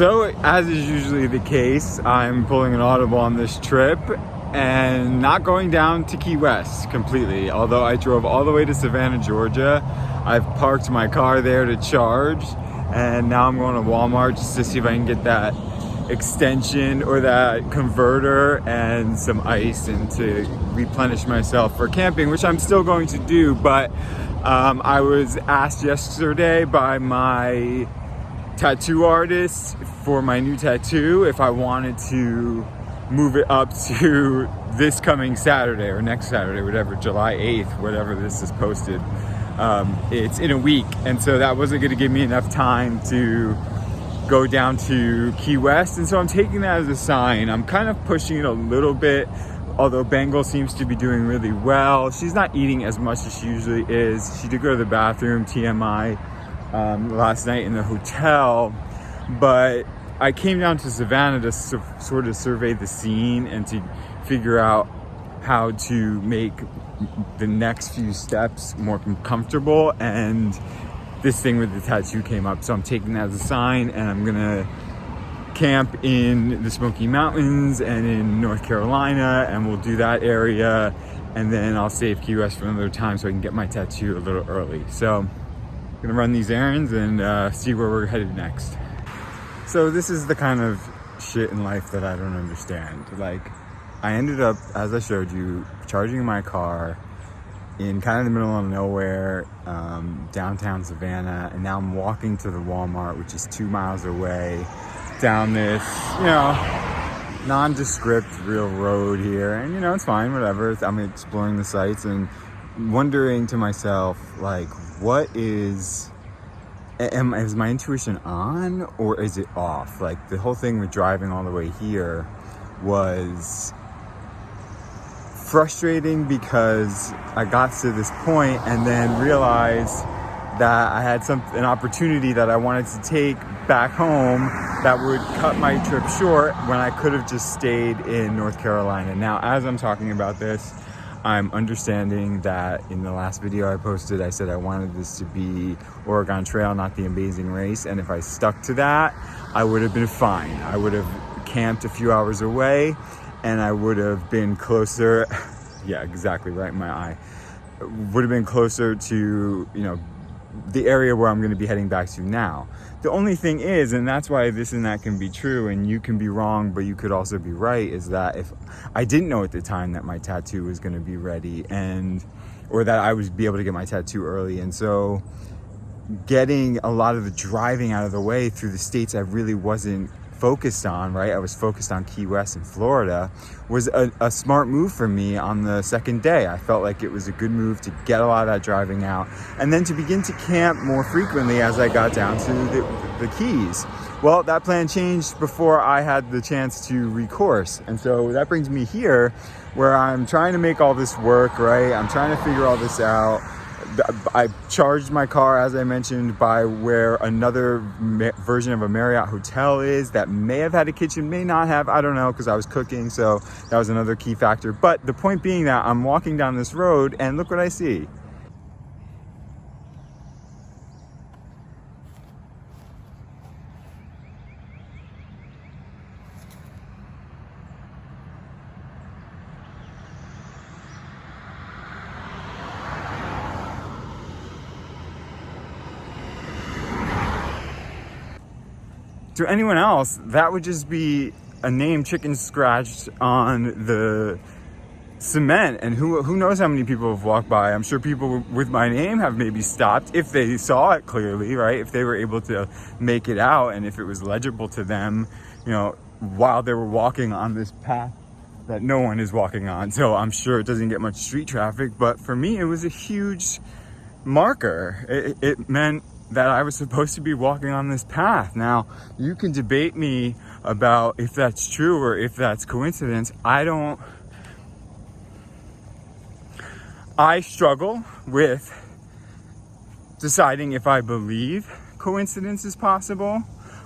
So, as is usually the case, I'm pulling an audible on this trip and not going down to Key West completely. Although I drove all the way to Savannah, Georgia. I've parked my car there to charge, and now I'm going to Walmart just to see if I can get that extension or that converter and some ice and to replenish myself for camping, which I'm still going to do. But I was asked yesterday by my tattoo artist for my new tattoo if I wanted to move it up to this coming Saturday or next Saturday, whatever, July 8th, whatever this is posted. It's in a week, and so that wasn't going to give me enough time to go down to Key West, and so I'm taking that as a sign. I'm kind of pushing it a little bit, although Bengal seems to be doing really well. She's not eating as much as she usually is. She did go to the bathroom, TMI, last night in the hotel, but I came down to Savannah to sort of survey the scene and to figure out how to make the next few steps more comfortable, and this thing with the tattoo came up, so I'm taking that as a sign, and I'm gonna camp in the Smoky Mountains and in North Carolina, and we'll do that area, and then I'll save Key West for another time so I can get my tattoo a little early. So I'm gonna run these errands and see where we're headed next. So this is the kind of shit in life that I don't understand. Like, I ended up, as I showed you, charging my car in kind of the middle of nowhere, downtown Savannah, and now I'm walking to the Walmart, which is 2 miles away, down this, nondescript real road here, and it's fine, whatever. I'm exploring the sights and wondering to myself, like, is my intuition on or is it off? Like, the whole thing with driving all the way here was frustrating because I got to this point and then realized that I had an opportunity that I wanted to take back home that would cut my trip short when I could have just stayed in North Carolina. Now, as I'm talking about this, I'm understanding that in the last video I posted, I said I wanted this to be Oregon Trail, not the Amazing Race. And if I stuck to that, I would have been fine. I would have camped a few hours away, and I would have been closer. Yeah, exactly right in my eye. Would have been closer to, the area where I'm going to be heading back to now. The only thing is, and that's why this and that can be true, and you can be wrong, but you could also be right, is that if I didn't know at the time that my tattoo was going to be ready, or that I would be able to get my tattoo early, and so getting a lot of the driving out of the way through the states I really wasn't focused on, right? I was focused on Key West and Florida, was a smart move for me on the second day. I felt like it was a good move to get a lot of that driving out, and then to begin to camp more frequently as I got down to the Keys. Well, that plan changed before I had the chance to recourse, and so that brings me here where I'm trying to make all this work, right? I'm trying to figure all this out. I charged my car, as I mentioned, by where another version of a Marriott hotel is that may have had a kitchen, may not have, I don't know, because I was cooking, so that was another key factor. But the point being that I'm walking down this road and look what I see. To anyone else, that would just be a name chicken scratched on the cement, and who knows how many people have walked by. I'm sure people with my name have maybe stopped if they saw it clearly, right? If they were able to make it out and if it was legible to them, while they were walking on this path that no one is walking on. So I'm sure it doesn't get much street traffic, but for me, it was a huge marker. It meant that I was supposed to be walking on this path. Now, you can debate me about if that's true or if that's coincidence. I struggle with deciding if I believe coincidence is possible,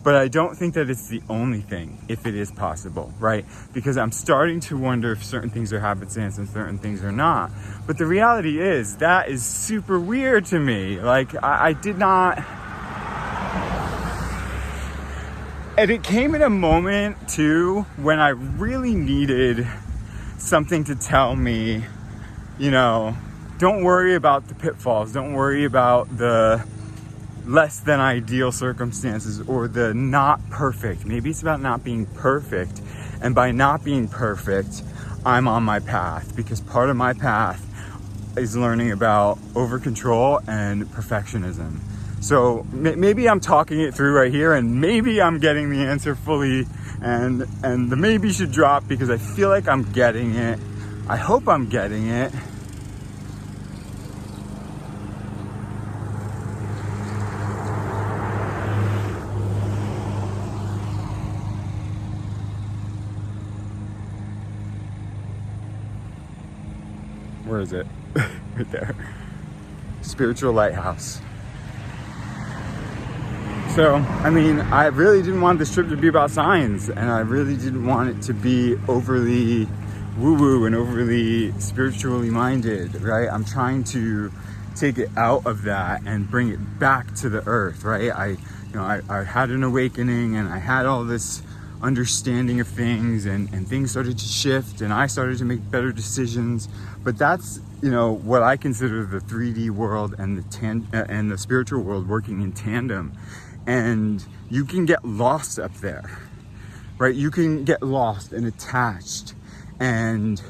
but I don't think that it's the only thing if it is possible, right? Because I'm starting to wonder if certain things are happenstance and certain things are not. But the reality is that is super weird to me. Like, I did not... And it came in a moment too when I really needed something to tell me, you know, don't worry about the pitfalls, don't worry about the less than ideal circumstances or the not perfect. Maybe it's about not being perfect. And by not being perfect, I'm on my path, because part of my path is learning about over control and perfectionism. So maybe I'm talking it through right here, and maybe I'm getting the answer fully, and the maybe should drop because I feel like I'm getting it. I hope I'm getting it. Where is it? Right there. Spiritual lighthouse. So, I mean, I really didn't want this trip to be about signs, and I really didn't want it to be overly woo-woo and overly spiritually minded, right? I'm trying to take it out of that and bring it back to the earth, right? I had an awakening, and I had all this understanding of things, and things started to shift, and I started to make better decisions. But that's, you know, what I consider the 3D world and the spiritual world working in tandem. And you can get lost up there, right? You can get lost and attached and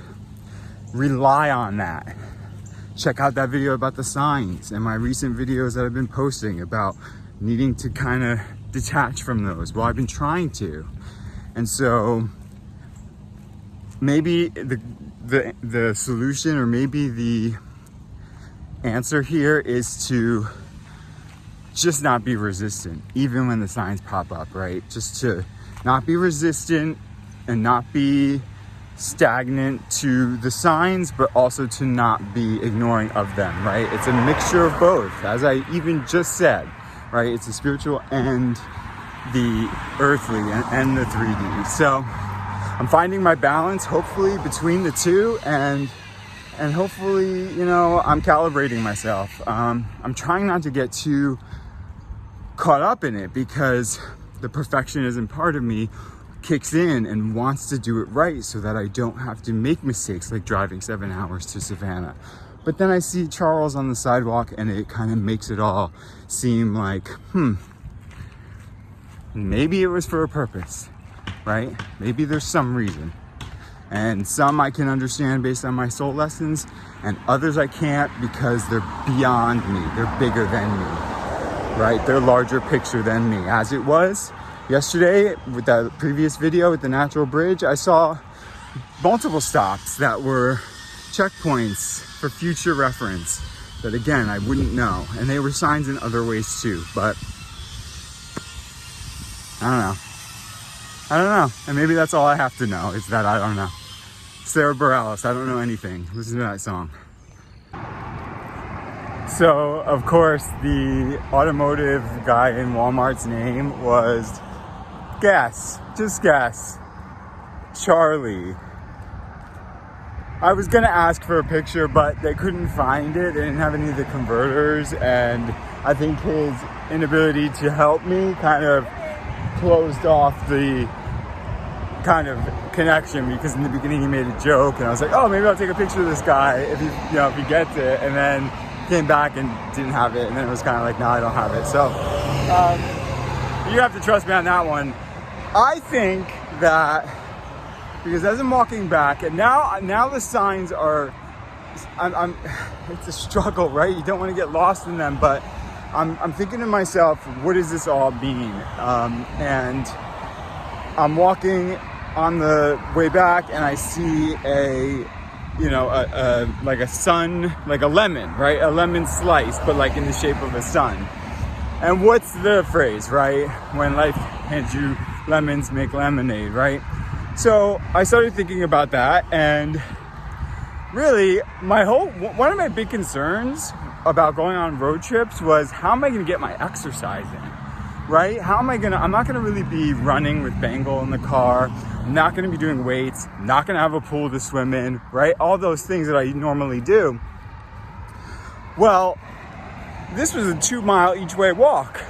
rely on that. Check out that video about the signs and my recent videos that I've been posting about needing to kind of detach from those. Well, I've been trying to. And so maybe the solution, or maybe the answer here, is to just not be resistant, even when the signs pop up, right? Just to not be resistant and not be stagnant to the signs, but also to not be ignoring of them, right? It's a mixture of both, as I even just said, right? It's the spiritual and the earthly and the 3D. So I'm finding my balance, hopefully, between the two, and hopefully, you know, I'm calibrating myself. I'm trying not to get too caught up in it, because the perfectionism part of me kicks in and wants to do it right so that I don't have to make mistakes like driving 7 hours to Savannah. But then I see Charles on the sidewalk, and it kind of makes it all seem like, maybe it was for a purpose, right? Maybe there's some reason. And some I can understand based on my soul lessons, and others I can't because they're beyond me. They're bigger than me, right? They're larger picture than me. As it was yesterday with that previous video with the natural bridge, I saw multiple stops that were checkpoints for future reference that, again, I wouldn't know. And they were signs in other ways too, but I don't know. And maybe that's all I have to know, is that I don't know. Sarah Bareilles, I don't know anything. Listen to that song. So, of course, the automotive guy in Walmart's name was, just guess, Charlie. I was gonna ask for a picture, but they couldn't find it. They didn't have any of the converters, and I think his inability to help me kind of closed off the kind of connection, because in the beginning he made a joke, and I was like, oh, maybe I'll take a picture of this guy if he gets it, and then came back and didn't have it, and then it was kind of like, no, I don't have it. So you have to trust me on that one. I think that, because as I'm walking back, and now the signs are, it's a struggle, right? You don't want to get lost in them, but I'm thinking to myself, what does this all mean? And I'm walking on the way back, and I see like a sun, like a lemon, right? A lemon slice, but like in the shape of a sun. And what's the phrase, right? When life hands you lemons, make lemonade, right? So I started thinking about that, and really one of my big concerns about going on road trips was, how am I going to get my exercise in, right? I'm not going to really be running with Bengal in the car. I'm not going to be doing weights. I'm not going to have a pool to swim in, right? All those things that I normally do. Well, this was a 2 mile each way walk.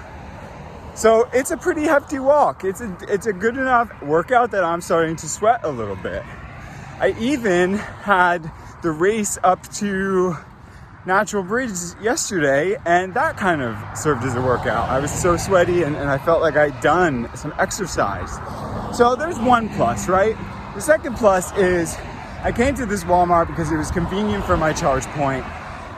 So it's a pretty hefty walk. It's a good enough workout that I'm starting to sweat a little bit. I even had the race up to Natural Bridge yesterday, and that kind of served as a workout. I was so sweaty and I felt like I'd done some exercise. So there's one plus, right? The second plus is I came to this Walmart because it was convenient for my charge point.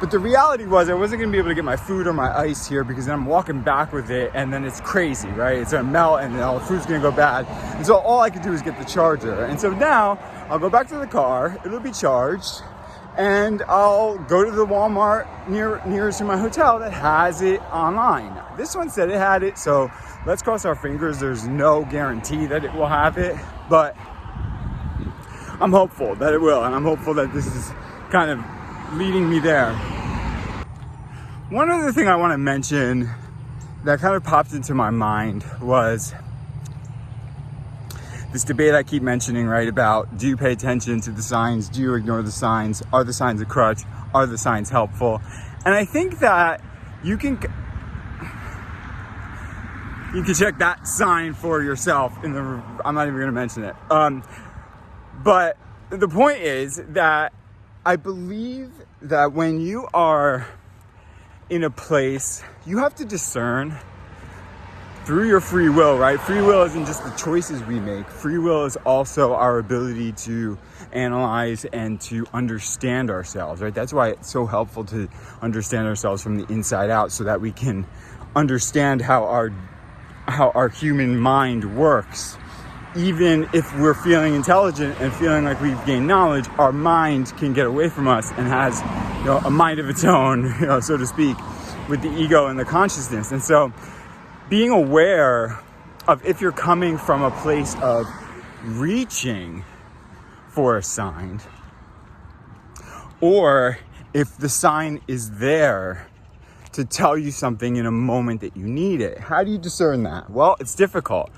But the reality was I wasn't gonna be able to get my food or my ice here because then I'm walking back with it and then it's crazy, right? It's gonna melt and all the food's gonna go bad. And so all I could do is get the charger. And so now I'll go back to the car, it'll be charged, and I'll go to the Walmart nearest to my hotel that has it online. This one said it had it, so let's cross our fingers. There's no guarantee that it will have it, but I'm hopeful that it will, and I'm hopeful that this is kind of leading me there. One other thing I want to mention that kind of popped into my mind was this debate I keep mentioning, right, about do you pay attention to the signs, do you ignore the signs, are the signs a crutch, are the signs helpful? And I think that you can check that sign for yourself I'm not even going to mention it. But the point is that I believe that when you are in a place, you have to discern through your free will, right? Free will isn't just the choices we make. Free will is also our ability to analyze and to understand ourselves, right? That's why it's so helpful to understand ourselves from the inside out so that we can understand how our human mind works. Even if we're feeling intelligent and feeling like we've gained knowledge, our mind can get away from us and has, a mind of its own, so to speak, with the ego and the consciousness. And so being aware of if you're coming from a place of reaching for a sign, or if the sign is there to tell you something in a moment that you need it. How do you discern that? Well, it's difficult.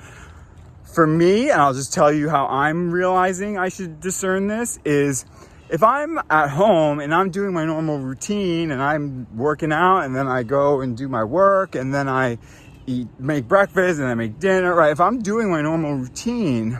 For me, and I'll just tell you how I'm realizing I should discern this, is if I'm at home and I'm doing my normal routine and I'm working out and then I go and do my work and then I make breakfast and I make dinner, right? If I'm doing my normal routine,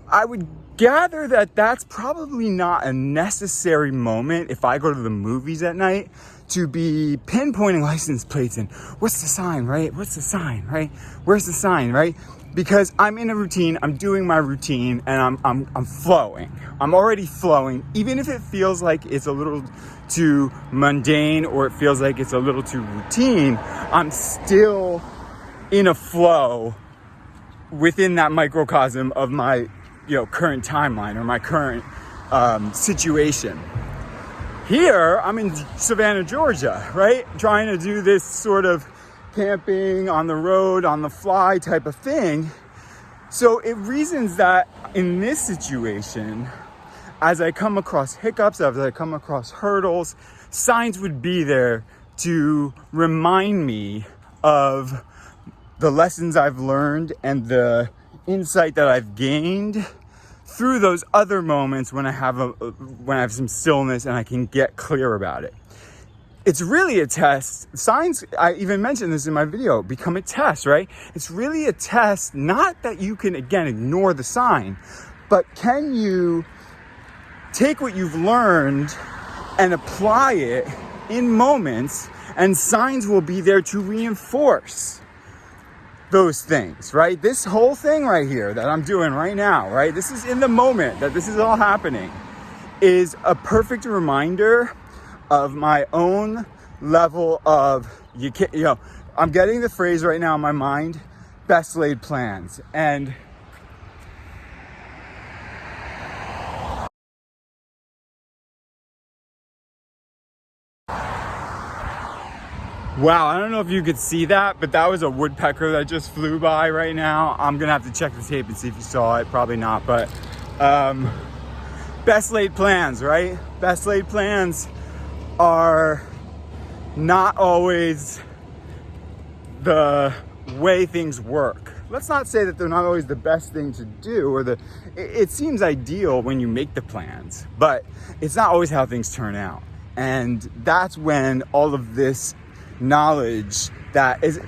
I would gather that that's probably not a necessary moment if I go to the movies at night to be pinpointing license plates and what's the sign, right? What's the sign, right? Where's the sign, right? Because I'm in a routine, I'm doing my routine, and I'm flowing. I'm already flowing, even if it feels like it's a little too mundane or it feels like it's a little too routine. I'm still in a flow within that microcosm of my, current timeline or my current situation. Here, I'm in Savannah, Georgia, right? Trying to do this sort of camping on the road, on the fly type of thing. So it reasons that in this situation, as I come across hiccups, as I come across hurdles, signs would be there to remind me of the lessons I've learned and the insight that I've gained through those other moments when I have some stillness and I can get clear about it. It's really a test. Signs, I even mentioned this in my video, become a test, right? It's really a test, not that you can, again, ignore the sign, but can you take what you've learned and apply it in moments, and signs will be there to reinforce those things, right? This whole thing right here that I'm doing right now, right? This is in the moment that this is all happening, is a perfect reminder of my own level of, I'm getting the phrase right now in my mind, best laid plans. And wow, I don't know if you could see that, but that was a woodpecker that just flew by right now. I'm gonna have to check the tape and see if you saw it. Probably not, but best laid plans, right? Best laid plans are not always the way things work. Let's not say that they're not always the best thing to do, or it seems ideal when you make the plans, but it's not always how things turn out. And that's when all of this knowledge that is,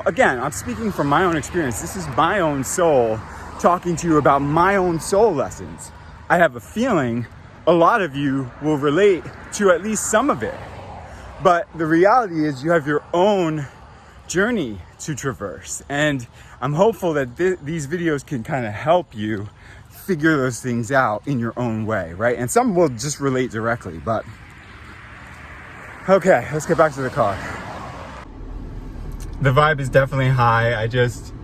again, I'm speaking from my own experience. This is my own soul talking to you about my own soul lessons. I have a feeling a lot of you will relate to at least some of it. But the reality is you have your own journey to traverse. And I'm hopeful that these videos can kind of help you figure those things out in your own way, right? And some will just relate directly, but okay, let's get back to the car. The vibe is definitely high. I just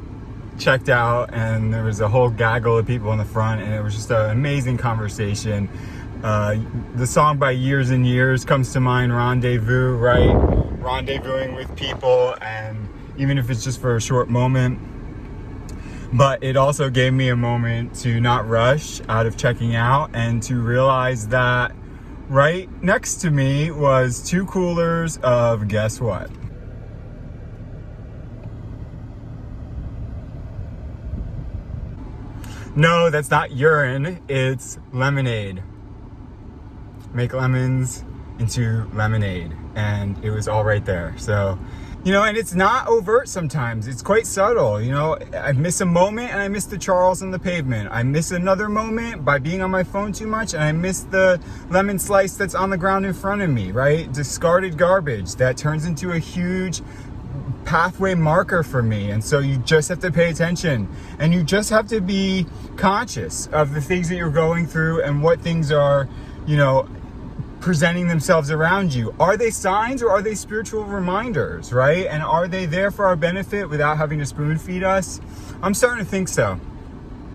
checked out and there was a whole gaggle of people in the front, and it was just an amazing conversation. The song by Years and Years comes to mind, Rendezvous, right? Rendezvousing with people, and even if it's just for a short moment. But it also gave me a moment to not rush out of checking out and to realize that right next to me was 2 coolers of guess what? No, that's not urine, it's lemonade. Make lemons into lemonade, and it was all right there. So, and it's not overt sometimes. It's quite subtle. I miss a moment and I miss the Charles on the pavement. I miss another moment by being on my phone too much, and I miss the lemon slice that's on the ground in front of me, right? Discarded garbage that turns into a huge pathway marker for me. And so you just have to pay attention, and you just have to be conscious of the things that you're going through and what things are, presenting themselves around you. Are they signs or are they spiritual reminders, right? And are they there for our benefit without having to spoon feed us? I'm starting to think so.